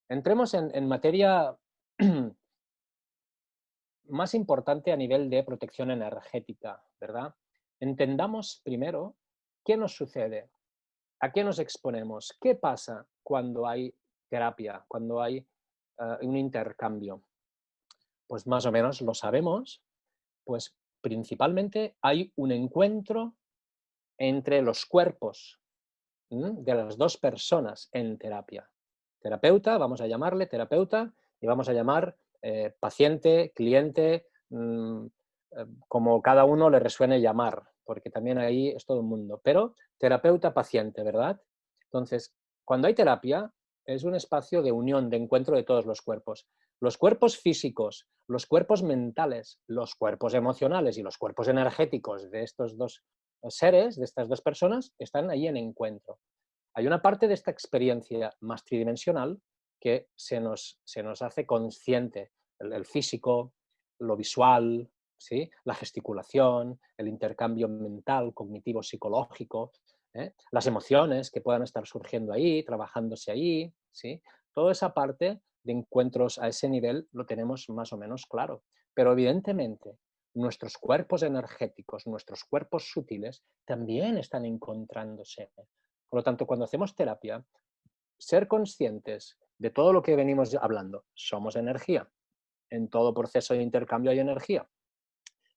Entremos en materia más importante a nivel de protección energética, ¿verdad? Entendamos primero qué nos sucede, a qué nos exponemos, qué pasa cuando hay terapia, cuando hay un intercambio. Pues más o menos lo sabemos, pues principalmente hay un encuentro entre los cuerpos de las dos personas en terapia. Terapeuta, vamos a llamarle terapeuta, y vamos a llamar paciente, cliente, como cada uno le resuene llamar, porque también ahí es todo un mundo. Pero terapeuta, paciente, ¿verdad? Entonces, cuando hay terapia, es un espacio de unión, de encuentro de todos los cuerpos. Los cuerpos físicos, los cuerpos mentales, los cuerpos emocionales y los cuerpos energéticos de estos dos seres, de estas dos personas, están ahí en encuentro. Hay una parte de esta experiencia más tridimensional que se nos hace consciente, el físico, lo visual, ¿sí? La gesticulación, el intercambio mental, cognitivo, psicológico, las emociones que puedan estar surgiendo ahí, trabajándose ahí, ¿sí? Toda esa parte de encuentros a ese nivel lo tenemos más o menos claro. Pero evidentemente nuestros cuerpos energéticos, nuestros cuerpos sutiles también están encontrándose. Por lo tanto, cuando hacemos terapia, ser conscientes de todo lo que venimos hablando. Somos energía. En todo proceso de intercambio hay energía.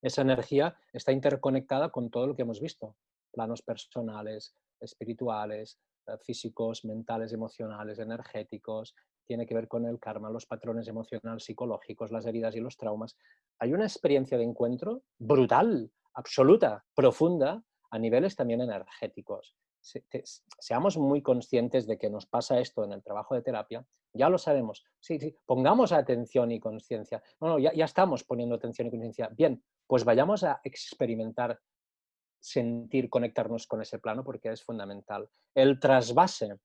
Esa energía está interconectada con todo lo que hemos visto. Planos personales, espirituales, físicos, mentales, emocionales, energéticos. Tiene que ver con el karma, los patrones emocionales, psicológicos, las heridas y los traumas. Hay una experiencia de encuentro brutal, absoluta, profunda, a niveles también energéticos. Seamos muy conscientes de que nos pasa esto en el trabajo de terapia, ya lo sabemos. Sí, sí, pongamos atención y conciencia. No, no, ya estamos poniendo atención y conciencia. Bien, pues vayamos a experimentar, sentir, conectarnos con ese plano porque es fundamental. El trasvase,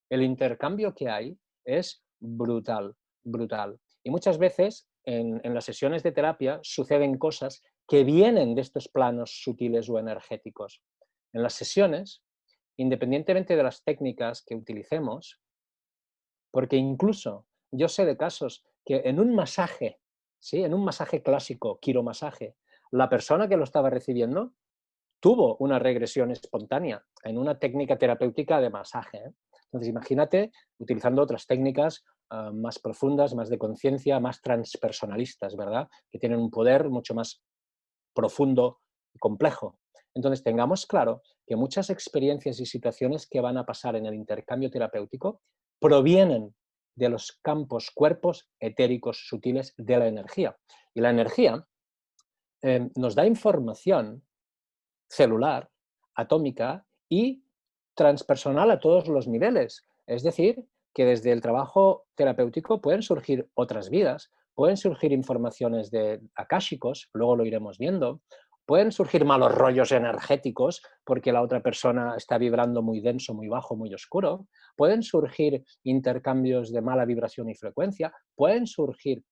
el intercambio que hay es brutal, brutal. Y muchas veces en las sesiones de terapia suceden cosas que vienen de estos planos sutiles o energéticos. En las sesiones, independientemente de las técnicas que utilicemos, porque incluso yo sé de casos que en un masaje, ¿sí? En un masaje clásico, quiromasaje, la persona que lo estaba recibiendo tuvo una regresión espontánea en una técnica terapéutica de masaje. Entonces, imagínate utilizando otras técnicas más profundas, más de conciencia, más transpersonalistas, ¿verdad? Que tienen un poder mucho más profundo y complejo. Entonces, tengamos claro que muchas experiencias y situaciones que van a pasar en el intercambio terapéutico provienen de los campos, cuerpos etéricos sutiles de la energía. Y la energía nos da información celular, atómica y transpersonal a todos los niveles. Es decir, que desde el trabajo terapéutico pueden surgir otras vidas, pueden surgir informaciones de akáshicos, luego lo iremos viendo, pueden surgir malos rollos energéticos porque la otra persona está vibrando muy denso, muy bajo, muy oscuro, pueden surgir intercambios de mala vibración y frecuencia, pueden surgir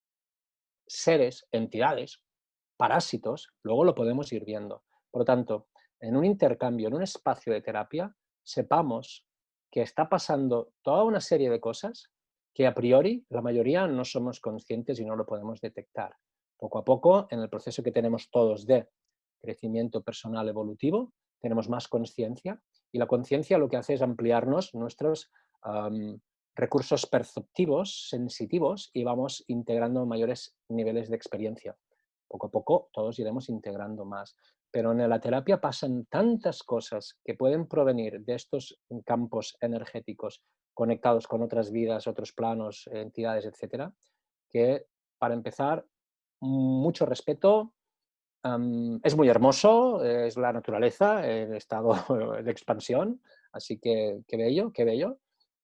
seres, entidades, parásitos, luego lo podemos ir viendo. Por lo tanto, en un intercambio, en un espacio de terapia, sepamos que está pasando toda una serie de cosas que a priori la mayoría no somos conscientes y no lo podemos detectar. Poco a poco, en el proceso que tenemos todos de crecimiento personal evolutivo, tenemos más conciencia y la conciencia lo que hace es ampliarnos nuestros recursos perceptivos, sensitivos y vamos integrando mayores niveles de experiencia. Poco a poco todos iremos integrando más. Pero en la terapia pasan tantas cosas que pueden provenir de estos campos energéticos conectados con otras vidas, otros planos, entidades, etcétera, que para empezar, mucho respeto. Es muy hermoso, es la naturaleza en estado de expansión, así que qué bello, qué bello.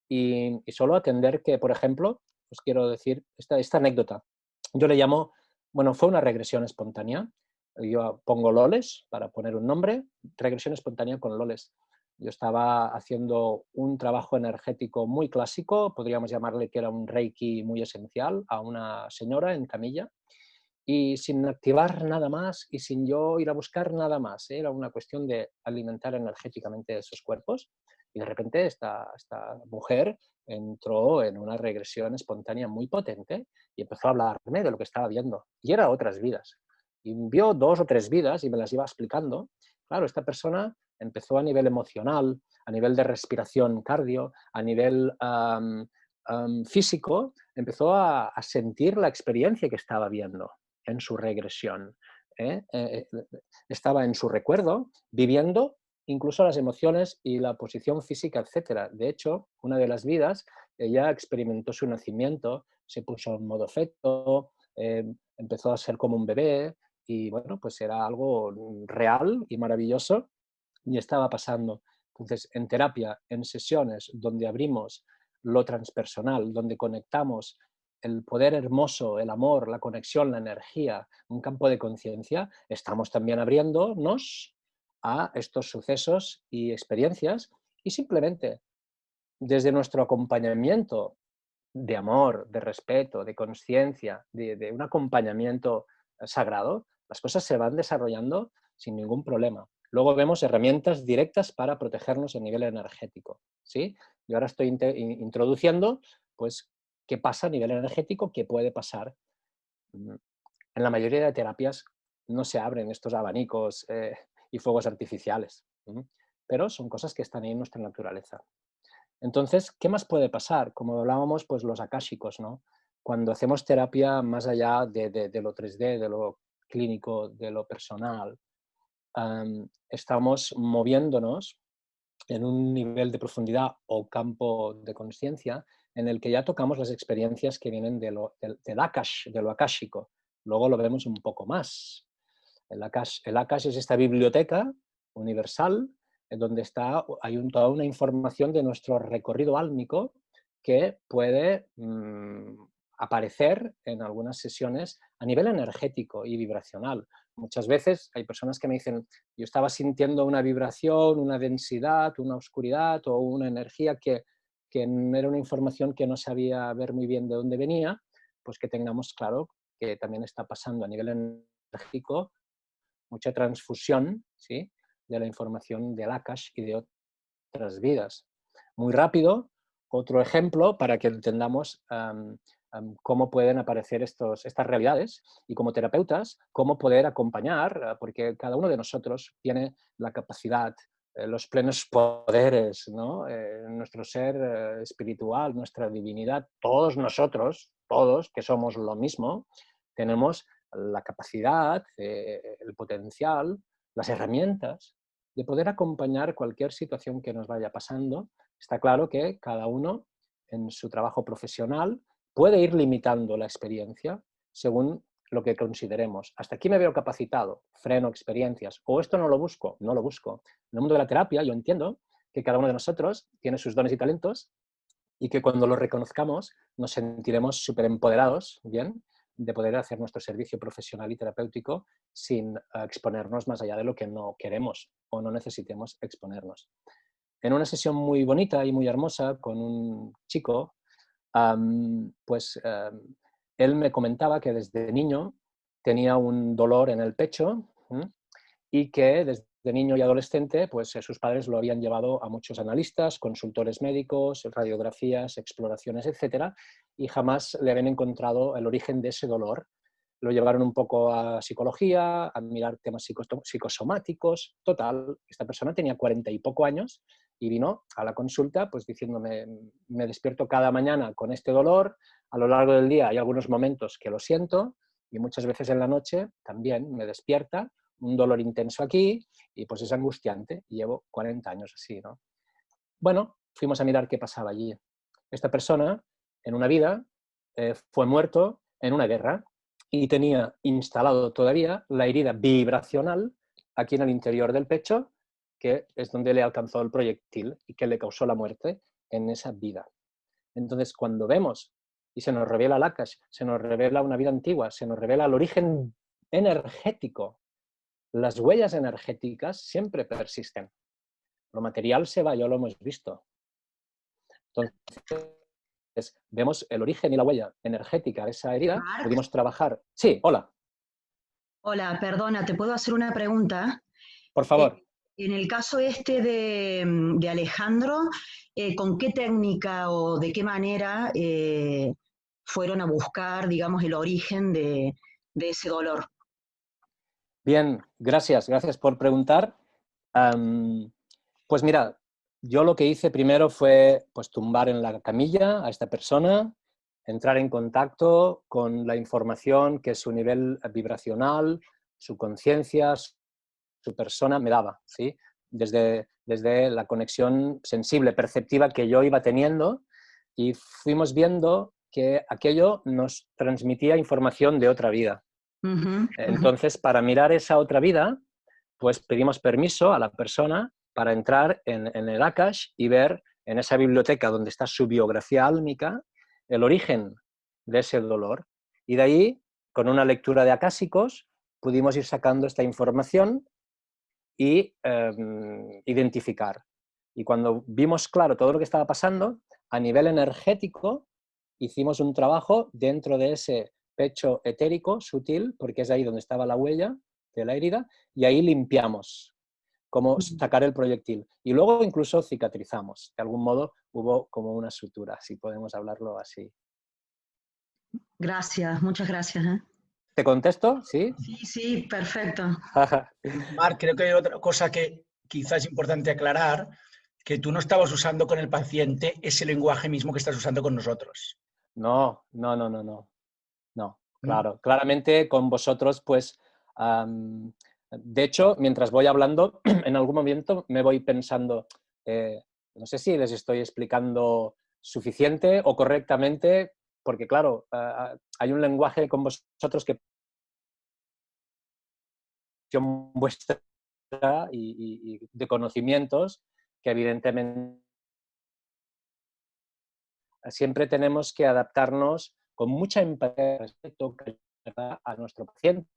Y solo atender que, por ejemplo, os quiero decir esta anécdota. Yo le llamo, bueno, fue una regresión espontánea. Yo pongo loles para poner un nombre, regresión espontánea con loles. Yo estaba haciendo un trabajo energético muy clásico, podríamos llamarle que era un reiki muy esencial, a una señora en camilla, y sin activar nada más y sin yo ir a buscar nada más. Era una cuestión de alimentar energéticamente esos cuerpos. Y de repente esta mujer entró en una regresión espontánea muy potente y empezó a hablarme de lo que estaba viendo. Y era otras vidas. Y vio 2 o 3 vidas y me las iba explicando. Claro, esta persona empezó a nivel emocional, a nivel de respiración cardio, a nivel físico, empezó a sentir la experiencia que estaba viendo en su regresión. ¿eh? Estaba en su recuerdo, viviendo incluso las emociones y la posición física, etcétera. De hecho, una de las vidas, ella experimentó su nacimiento, se puso en modo feto, empezó a ser como un bebé y bueno, pues era algo real y maravilloso y estaba pasando. Entonces, en terapia, en sesiones donde abrimos lo transpersonal, donde conectamos el poder hermoso, el amor, la conexión, la energía, un campo de conciencia, estamos también abriéndonos a estos sucesos y experiencias y simplemente desde nuestro acompañamiento de amor, de respeto, de conciencia, de un acompañamiento sagrado, las cosas se van desarrollando sin ningún problema. Luego vemos herramientas directas para protegernos a nivel energético, ¿sí? Y ahora estoy introduciendo, pues, qué pasa a nivel energético, qué puede pasar. En la mayoría de terapias no se abren estos abanicos y fuegos artificiales, pero son cosas que están ahí en nuestra naturaleza. Entonces, ¿qué más puede pasar? Como hablábamos, pues los akáshicos, ¿no? Cuando hacemos terapia más allá de lo 3D, de lo clínico, de lo personal, estamos moviéndonos en un nivel de profundidad o campo de conciencia en el que ya tocamos las experiencias que vienen del Akash, de lo akáshico. Luego lo vemos un poco más. El Akash es esta biblioteca universal en donde hay toda una información de nuestro recorrido álmico que puede aparecer en algunas sesiones a nivel energético y vibracional. Muchas veces hay personas que me dicen, yo estaba sintiendo una vibración, una densidad, una oscuridad o una energía que era una información que no sabía ver muy bien de dónde venía, pues que tengamos claro que también está pasando a nivel energético mucha transfusión, ¿sí?, de la información del Akash y de otras vidas. Muy rápido, otro ejemplo para que entendamos cómo pueden aparecer estas realidades y como terapeutas, cómo poder acompañar, porque cada uno de nosotros tiene la capacidad, los plenos poderes, ¿no? Nuestro ser espiritual, nuestra divinidad, todos nosotros, todos que somos lo mismo, tenemos la capacidad, el potencial, las herramientas de poder acompañar cualquier situación que nos vaya pasando. Está claro que cada uno en su trabajo profesional puede ir limitando la experiencia según lo que consideremos. Hasta aquí me veo capacitado, freno experiencias, o esto no lo busco, no lo busco. En el mundo de la terapia yo entiendo que cada uno de nosotros tiene sus dones y talentos y que cuando los reconozcamos nos sentiremos súper empoderados, ¿bien?, de poder hacer nuestro servicio profesional y terapéutico sin exponernos más allá de lo que no queremos o no necesitemos exponernos. En una sesión muy bonita y muy hermosa con un chico, pues él me comentaba que desde niño tenía un dolor en el pecho y que desde niño y adolescente pues sus padres lo habían llevado a muchos analistas, consultores médicos, radiografías, exploraciones, etcétera, y jamás le habían encontrado el origen de ese dolor. Lo llevaron un poco a psicología, a mirar temas psicosomáticos. Total, esta persona tenía 40 y poco años y vino a la consulta pues diciéndome, me despierto cada mañana con este dolor, a lo largo del día hay algunos momentos que lo siento y muchas veces en la noche también me despierta un dolor intenso aquí y pues es angustiante y llevo 40 años así, ¿no? Bueno, fuimos a mirar qué pasaba allí. Esta persona, en una vida, fue muerto en una guerra y tenía instalado todavía la herida vibracional aquí en el interior del pecho, que es donde le alcanzó el proyectil y que le causó la muerte en esa vida. Entonces, cuando vemos y se nos revela el Akash, se nos revela una vida antigua, se nos revela el origen energético, las huellas energéticas siempre persisten. Lo material se va, ya lo hemos visto. Entonces, vemos el origen y la huella energética de esa herida, Marc, pudimos trabajar. Sí, hola, hola, perdona, ¿te puedo hacer una pregunta? por Eh, favor. En el caso este de Alejandro, ¿con qué técnica o de qué manera fueron a buscar, digamos, el origen de ese dolor? Bien, gracias por preguntar. Am, pues mira, yo lo que hice primero fue pues, tumbar en la camilla a esta persona, entrar en contacto con la información que su nivel vibracional, su conciencia, su persona me daba, ¿sí? Desde la conexión sensible, perceptiva que yo iba teniendo, y fuimos viendo que aquello nos transmitía información de otra vida. Ujú, ujú. Entonces, para mirar esa otra vida, pues pedimos permiso a la persona para entrar en el Akash y ver en esa biblioteca donde está su biografía álmica el origen de ese dolor. Y de ahí, con una lectura de acásicos, pudimos ir sacando esta información y identificar. Y cuando vimos claro todo lo que estaba pasando, a nivel energético, hicimos un trabajo dentro de ese pecho etérico sutil, porque es ahí donde estaba la huella de la herida, y ahí limpiamos, como sacar el proyectil. Y luego incluso cicatrizamos. De algún modo hubo como una sutura, si podemos hablarlo así. Gracias, muchas gracias. ¿Eh? ¿Te contesto? ¿Sí? Sí, sí, perfecto. Marc, creo que hay otra cosa que quizás es importante aclarar, que tú no estabas usando con el paciente ese lenguaje mismo que estás usando con nosotros. No, no, no, no, no. No, ¿Mm? claro. Claramente con vosotros, pues, de hecho, mientras voy hablando, en algún momento me voy pensando, eh, no sé si les estoy explicando suficiente o correctamente, porque claro, hay un lenguaje con vosotros que vuestra y de conocimientos que evidentemente siempre tenemos que adaptarnos con mucha empatía y respeto, ¿verdad?, a nuestro paciente,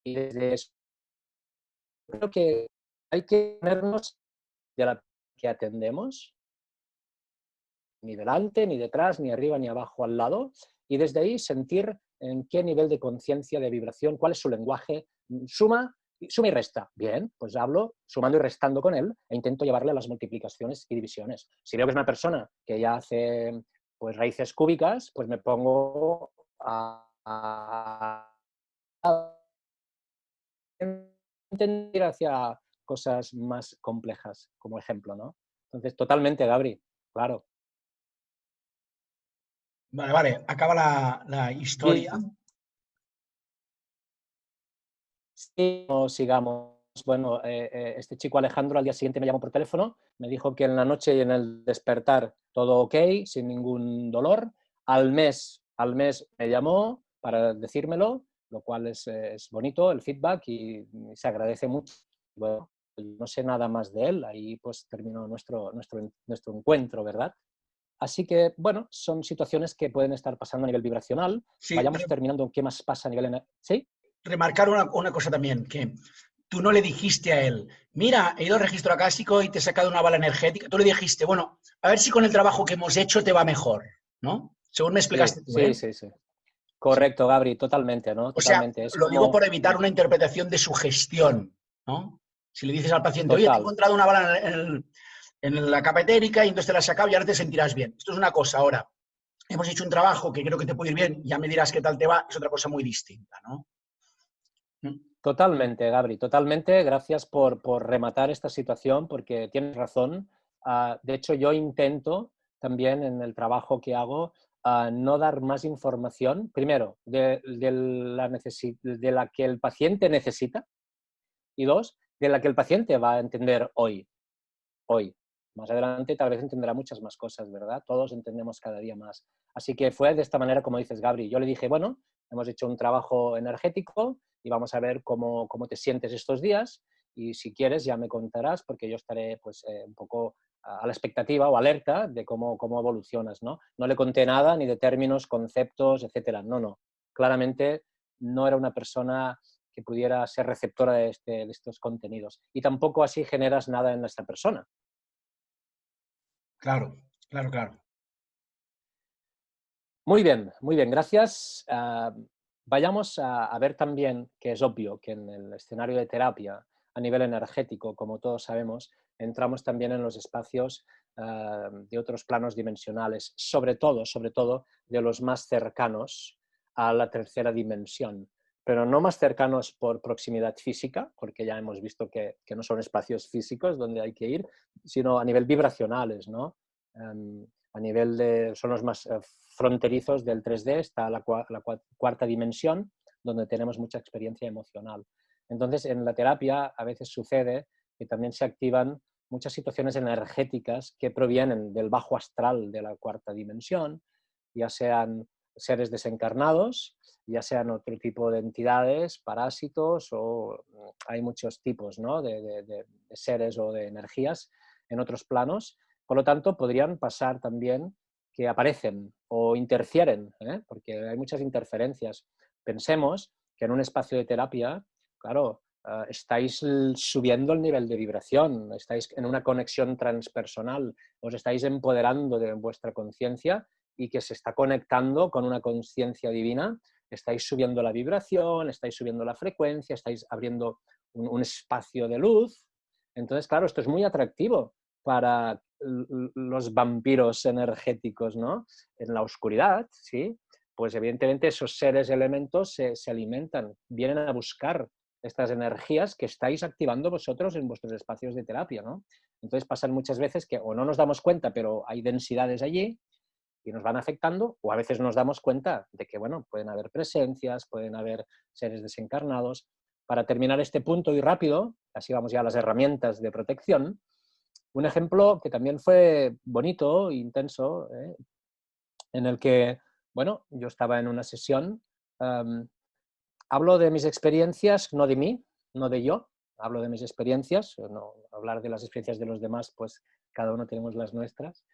y desde eso creo que hay que ponernos de la que atendemos, ni delante, ni detrás, ni arriba, ni abajo, al lado, y desde ahí sentir en qué nivel de conciencia, de vibración, cuál es su lenguaje, suma y resta. Bien, pues hablo sumando y restando con él e intento llevarle a las multiplicaciones y divisiones. Si veo que es una persona que ya hace pues, raíces cúbicas, pues me pongo a entender hacia cosas más complejas, como ejemplo, ¿no? Entonces, totalmente, Gabri, claro. Vale, vale, acaba la historia. Sí, o sigamos. Bueno, este chico Alejandro al día siguiente me llamó por teléfono, me dijo que en la noche y en el despertar todo ok, sin ningún dolor. Al mes me llamó para decírmelo, lo cual es bonito, el feedback, y se agradece mucho. Bueno, no sé nada más de él, ahí pues terminó nuestro encuentro, ¿verdad? Así que, bueno, son situaciones que pueden estar pasando a nivel vibracional. Sí, Vayamos terminando qué más pasa a nivel... ¿Sí? remarcar una cosa también, que tú no le dijiste a él, mira, he ido al registro acásico y te he sacado una bala energética. Tú le dijiste, bueno, a ver si con el trabajo que hemos hecho te va mejor, ¿no? Según me Sí, explicaste tú, sí, ¿eh? sí, sí. Sí. Correcto, Gabri, totalmente, ¿no? O sea, Totalmente. Es lo digo como... por evitar una interpretación de sugestión, ¿no? Si le dices al paciente, oye, te he Total, encontrado una bala en la capa etérica y entonces te la has sacado y ahora te sentirás bien. Esto es una cosa. Ahora, hemos hecho un trabajo que creo que te puede ir bien, ya me dirás qué tal te va, es otra cosa muy distinta, ¿no? totalmente, Gabri, totalmente. Gracias por rematar esta situación, porque tienes razón. De hecho, yo intento también en el trabajo que hago no dar más información, primero, de la que el paciente necesita, y dos, de la que el paciente va a entender hoy. Más adelante tal vez entenderá muchas más cosas, ¿verdad? Todos entendemos cada día más. Así que fue de esta manera como dices, Gabri. Yo le dije, bueno, hemos hecho un trabajo energético y vamos a ver cómo te sientes estos días, y si quieres ya me contarás, porque yo estaré pues un poco a la expectativa o alerta de cómo evolucionas, ¿no? No le conté nada ni de términos, conceptos, etcétera. No, no. Claramente no era una persona que pudiera ser receptora de estos contenidos. Y tampoco así generas nada en esta persona. Claro, claro, claro. Muy bien, gracias. Vayamos a ver también, que es obvio que en el escenario de terapia a nivel energético, como todos sabemos, entramos también en los espacios de otros planos dimensionales, sobre todo de los más cercanos a la tercera dimensión, pero no más cercanos por proximidad física, porque ya hemos visto que no son espacios físicos donde hay que ir, sino a nivel vibracionales, ¿no? A nivel son los más fronterizos del 3D, está la cuarta dimensión, donde tenemos mucha experiencia emocional. Entonces, en la terapia a veces sucede que también se activan muchas situaciones energéticas que provienen del bajo astral de la cuarta dimensión, ya sean seres desencarnados, ya sean otro tipo de entidades, parásitos, o hay muchos tipos, ¿no?, de seres o de energías en otros planos. Por lo tanto, podrían pasar también que aparecen o interfieren, porque hay muchas interferencias. Pensemos que en un espacio de terapia, claro, estáis subiendo el nivel de vibración, estáis en una conexión transpersonal, os estáis empoderando de vuestra conciencia y que se está conectando con una conciencia divina, estáis subiendo la vibración, estáis subiendo la frecuencia, estáis abriendo un espacio de luz. Entonces, claro, esto es muy atractivo para los vampiros energéticos, ¿no? En la oscuridad, ¿sí? Pues evidentemente esos seres elementos se alimentan, vienen a buscar estas energías que estáis activando vosotros en vuestros espacios de terapia, ¿no? Entonces pasan muchas veces que o no nos damos cuenta, pero hay densidades allí y nos van afectando, o a veces nos damos cuenta de que, bueno, pueden haber presencias, pueden haber seres desencarnados. Para terminar este punto y rápido, así vamos ya a las herramientas de protección, un ejemplo que también fue bonito e intenso, en el que, bueno, yo estaba en una sesión, hablo de mis experiencias, no de mí, no de yo, hablo de mis experiencias, no hablar de las experiencias de los demás, pues cada uno tenemos las nuestras.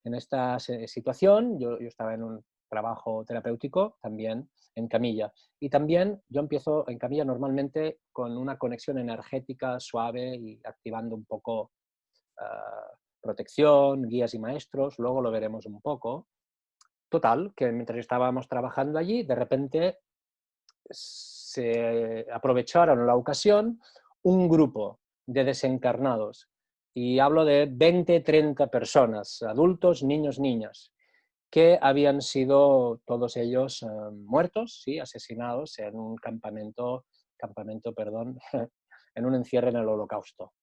En esta situación yo estaba en un trabajo terapéutico también en camilla. Y también yo empiezo en camilla normalmente con una conexión energética suave y activando un poco protección, guías y maestros, luego lo veremos un poco. Total, que mientras estábamos trabajando allí, de repente se aprovecharon la ocasión un grupo de desencarnados, y hablo de 20, 30 personas, adultos, niños, niñas, que habían sido todos ellos muertos, sí, asesinados en un campamento, perdón, en un encierro en el Holocausto.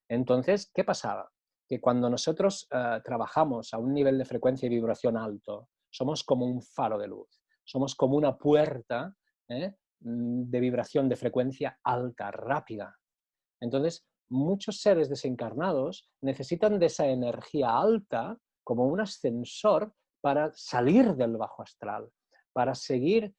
Entonces, ¿qué pasaba? Que cuando nosotros trabajamos a un nivel de frecuencia y vibración alto, somos como un faro de luz, somos como una puerta de vibración de frecuencia alta, rápida. Entonces, muchos seres desencarnados necesitan de esa energía alta como un ascensor para salir del bajo astral, para seguir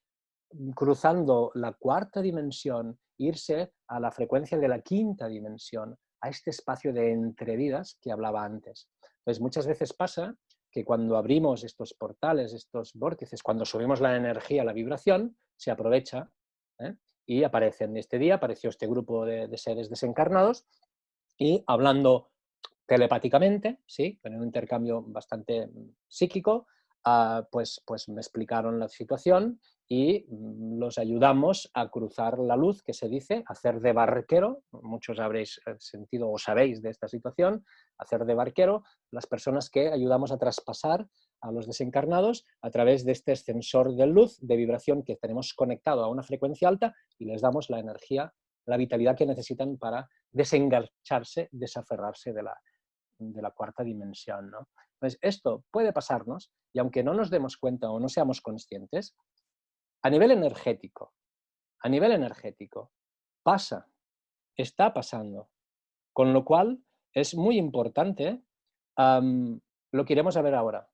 cruzando la cuarta dimensión, irse a la frecuencia de la quinta dimensión, a este espacio de entrevidas que hablaba antes. Entonces, muchas veces pasa que cuando abrimos estos portales, estos vórtices, cuando subimos la energía, la vibración, se aprovecha y aparecen. Este día apareció este grupo de seres desencarnados y hablando telepáticamente, ¿sí?, en un intercambio bastante psíquico, pues me explicaron la situación y los ayudamos a cruzar la luz, que se dice, hacer de barquero. Muchos habréis sentido o sabéis de esta situación, hacer de barquero, las personas que ayudamos a traspasar a los desencarnados a través de este ascensor de luz, de vibración que tenemos conectado a una frecuencia alta, y les damos la energía, la vitalidad que necesitan para desengancharse, desaferrarse de la cuarta dimensión, ¿no? Entonces, esto puede pasarnos, y aunque no nos demos cuenta o no seamos conscientes, a nivel energético, pasa, está pasando. Con lo cual, es muy importante lo que iremos a ver ahora,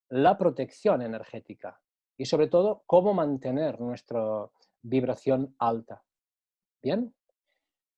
la protección energética y sobre todo cómo mantener nuestra vibración alta. ¿Bien?